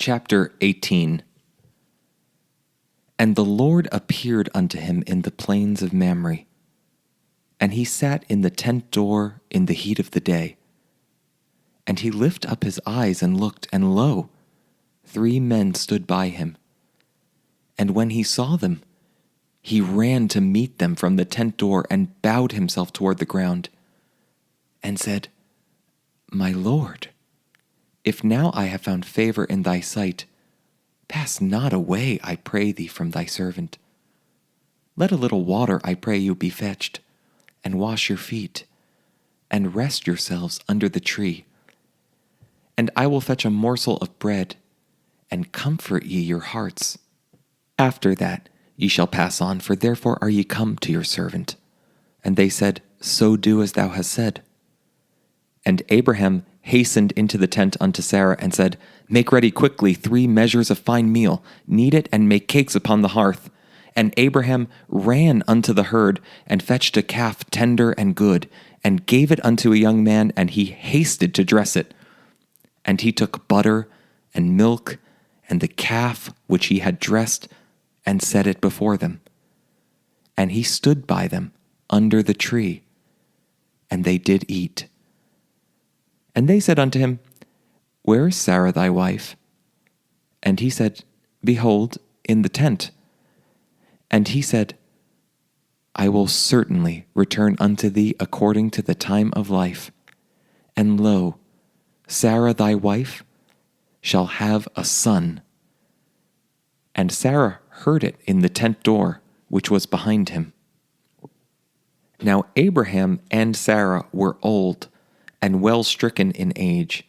Chapter 18. And the Lord appeared unto him in the plains of Mamre. And he sat in the tent door in the heat of the day. And he lifted up his eyes and looked, and lo, 3 men stood by him. And when he saw them, he ran to meet them from the tent door and bowed himself toward the ground, and said, My Lord, if now I have found favor in thy sight, pass not away, I pray thee, from thy servant. Let a little water, I pray you, be fetched, and wash your feet, and rest yourselves under the tree. And I will fetch a morsel of bread, and comfort ye your hearts. After that ye shall pass on, for therefore are ye come to your servant. And they said, So do as thou hast said. And Abraham hastened into the tent unto Sarah, and said, Make ready quickly 3 measures of fine meal, knead it, and make cakes upon the hearth. And Abraham ran unto the herd, and fetched a calf tender and good, and gave it unto a young man, and he hasted to dress it. And he took butter and milk, and the calf which he had dressed, and set it before them. And he stood by them under the tree, and they did eat. And they said unto him, Where is Sarah thy wife? And he said, Behold, in the tent. And he said, I will certainly return unto thee according to the time of life. And lo, Sarah thy wife shall have a son. And Sarah heard it in the tent door, which was behind him. Now Abraham and Sarah were old, and well stricken in age,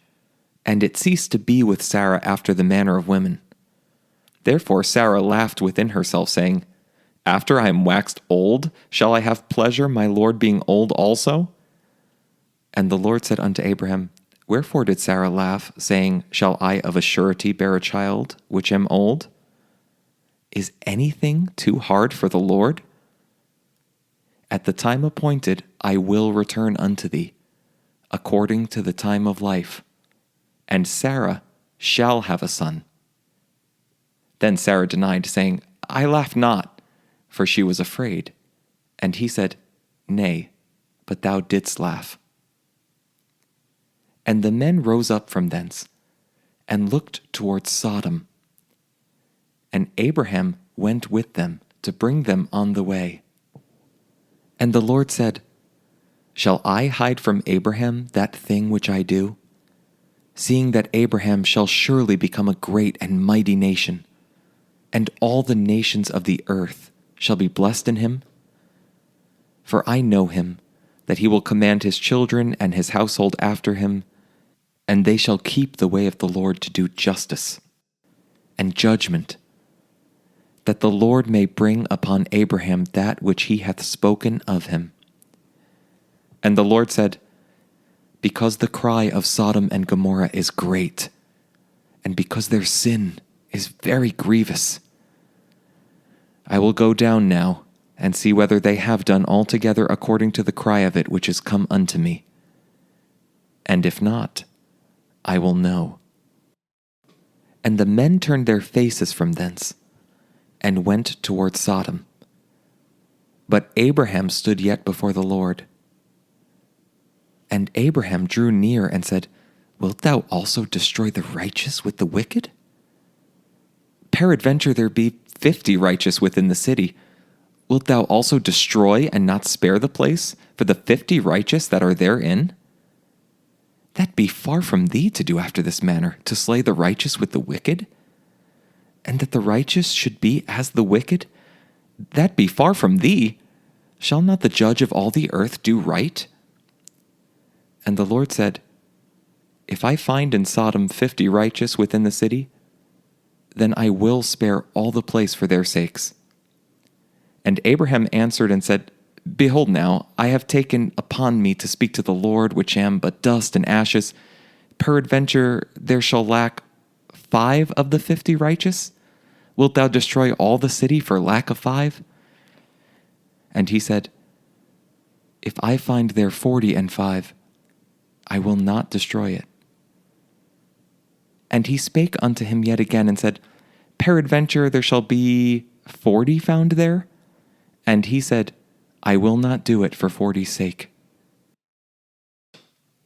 and it ceased to be with Sarah after the manner of women. Therefore Sarah laughed within herself, saying, After I am waxed old, shall I have pleasure, my Lord being old also? And the Lord said unto Abraham, Wherefore did Sarah laugh, saying, Shall I of a surety bear a child, which am old? Is anything too hard for the Lord? At the time appointed I will return unto thee, according to the time of life, and Sarah shall have a son. Then Sarah denied, saying, I laugh not, for she was afraid. And he said, Nay, but thou didst laugh. And the men rose up from thence, and looked towards Sodom. And Abraham went with them to bring them on the way. And the Lord said, Shall I hide from Abraham that thing which I do? Seeing that Abraham shall surely become a great and mighty nation, and all the nations of the earth shall be blessed in him? For I know him, that he will command his children and his household after him, and they shall keep the way of the Lord to do justice and judgment, that the Lord may bring upon Abraham that which he hath spoken of him. And the Lord said, Because the cry of Sodom and Gomorrah is great, and because their sin is very grievous, I will go down now, and see whether they have done altogether according to the cry of it which is come unto me. And if not, I will know. And the men turned their faces from thence, and went toward Sodom. But Abraham stood yet before the Lord. And Abraham drew near and said, Wilt thou also destroy the righteous with the wicked? Peradventure there be 50 righteous within the city. Wilt thou also destroy and not spare the place for the 50 righteous that are therein? That be far from thee to do after this manner, to slay the righteous with the wicked? And that the righteous should be as the wicked? That be far from thee. Shall not the judge of all the earth do right? And the Lord said, If I find in Sodom 50 righteous within the city, then I will spare all the place for their sakes. And Abraham answered and said, Behold now, I have taken upon me to speak to the Lord, which am but dust and ashes. Peradventure there shall lack 5 of the 50 righteous? Wilt thou destroy all the city for lack of 5? And he said, If I find there 40 and 5, I will not destroy it. And he spake unto him yet again, and said, Peradventure there shall be 40 found there? And he said, I will not do it for 40's sake.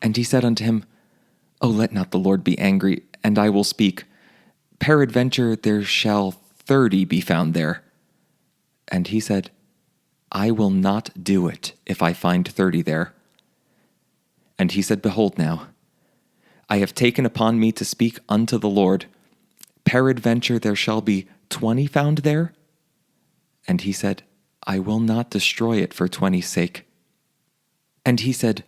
And he said unto him, O let not the Lord be angry, and I will speak. Peradventure there shall 30 be found there. And he said, I will not do it if I find 30 there. And he said, Behold now, I have taken upon me to speak unto the Lord. Peradventure there shall be 20 found there? And he said, I will not destroy it for 20's sake. And he said,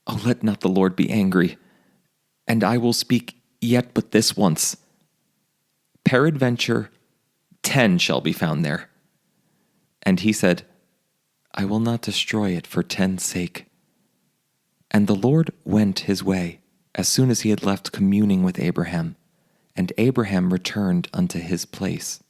O let not the Lord be angry, and I will speak yet but this once. Peradventure 10 shall be found there. And he said, I will not destroy it for 10's sake. And the Lord went his way, as soon as he had left communing with Abraham, and Abraham returned unto his place.